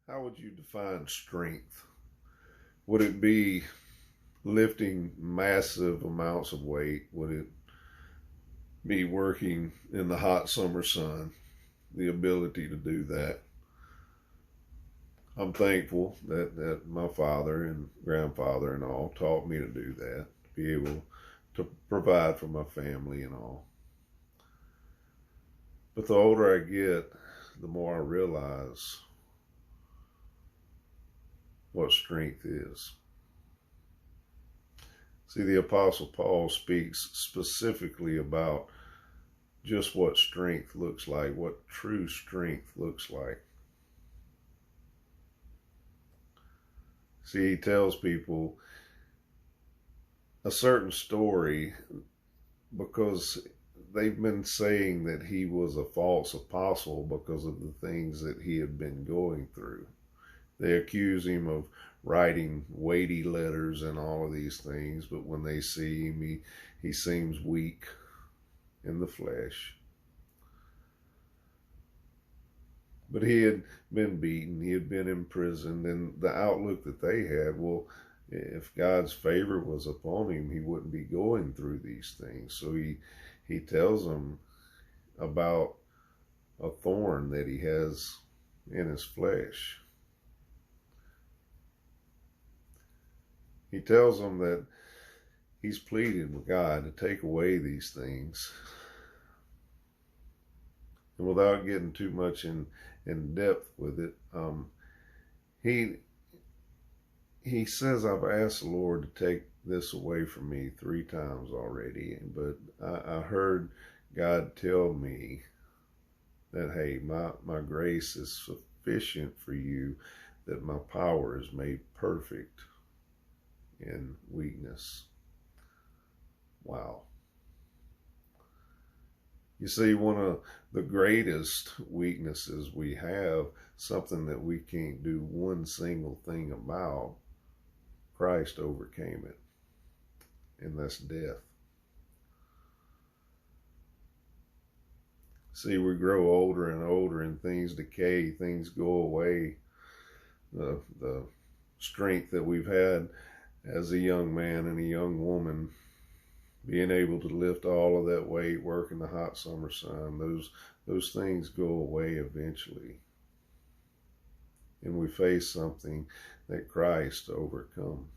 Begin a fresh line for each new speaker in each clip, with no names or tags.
How would you define strength? Would it be lifting massive amounts of weight? Would it be working in the hot summer sun? The ability to do that. I'm thankful that my father and grandfather and all taught me to do that, to be able to provide for my family and all. But the older I get, the more I realize what strength is. See, the Apostle Paul speaks specifically about just what strength looks like, what true strength looks like. See, he tells people a certain story because they've been saying that he was a false apostle because of the things that he had been going through. They accuse him of writing weighty letters and all of these things, but when they see him, he seems weak in the flesh. But he had been beaten, he had been imprisoned, and the outlook that they had, well, if God's favor was upon him, he wouldn't be going through these things. So he tells them about a thorn that he has in his flesh. He tells them that he's pleading with God to take away these things. And without getting too much in depth with it, he says, I've asked the Lord to take this away from me 3 times already, but I heard God tell me that, hey, my grace is sufficient for you, that my power is made perfect in weakness. Wow. You see, one of the greatest weaknesses we have, something that we can't do one single thing about, Christ overcame it, and that's death. See, we grow older and older and things decay, things go away. The strength that we've had as a young man and a young woman, being able to lift all of that weight, work in the hot summer sun, those things go away eventually. And we face something that Christ overcome.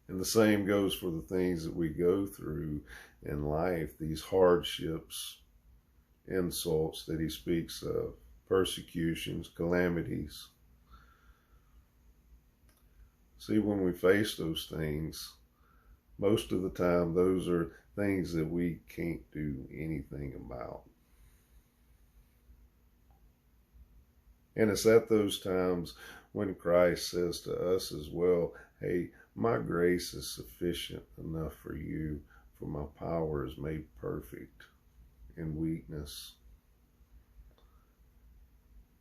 And the same goes for the things that we go through in life, these hardships, insults that he speaks of, persecutions, calamities. See, when we face those things, most of the time those are things that we can't do anything about. And it's at those times when Christ says to us as well, hey, my grace is sufficient enough for you, for my power is made perfect in weakness.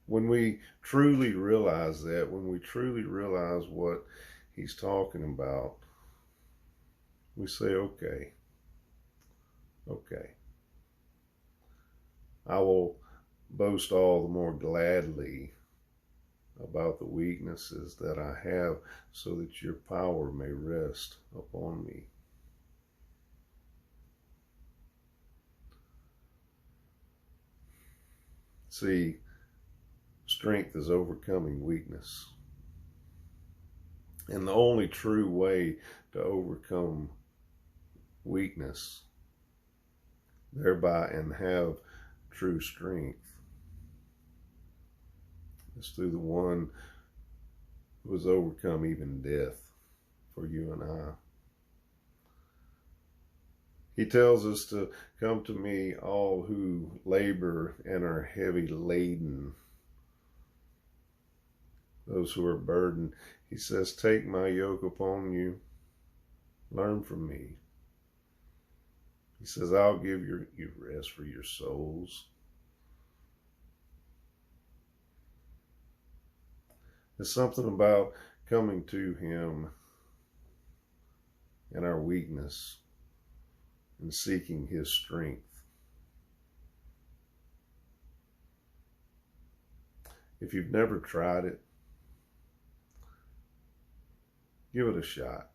When we truly realize that, when we truly realize what he's talking about, we say, okay, I will boast all the more gladly about the weaknesses that I have, so that your power may rest upon me. See, strength is overcoming weakness. And the only true way to overcome weakness, thereby and have true strength, is through the one who has overcome even death for you and I. He tells us to come to me, all who labor and are heavy laden, those who are burdened. He says, take my yoke upon you, learn from me. He says, I'll give you rest for your souls. There's something about coming to him in our weakness and seeking his strength. If you've never tried it, give it a shot.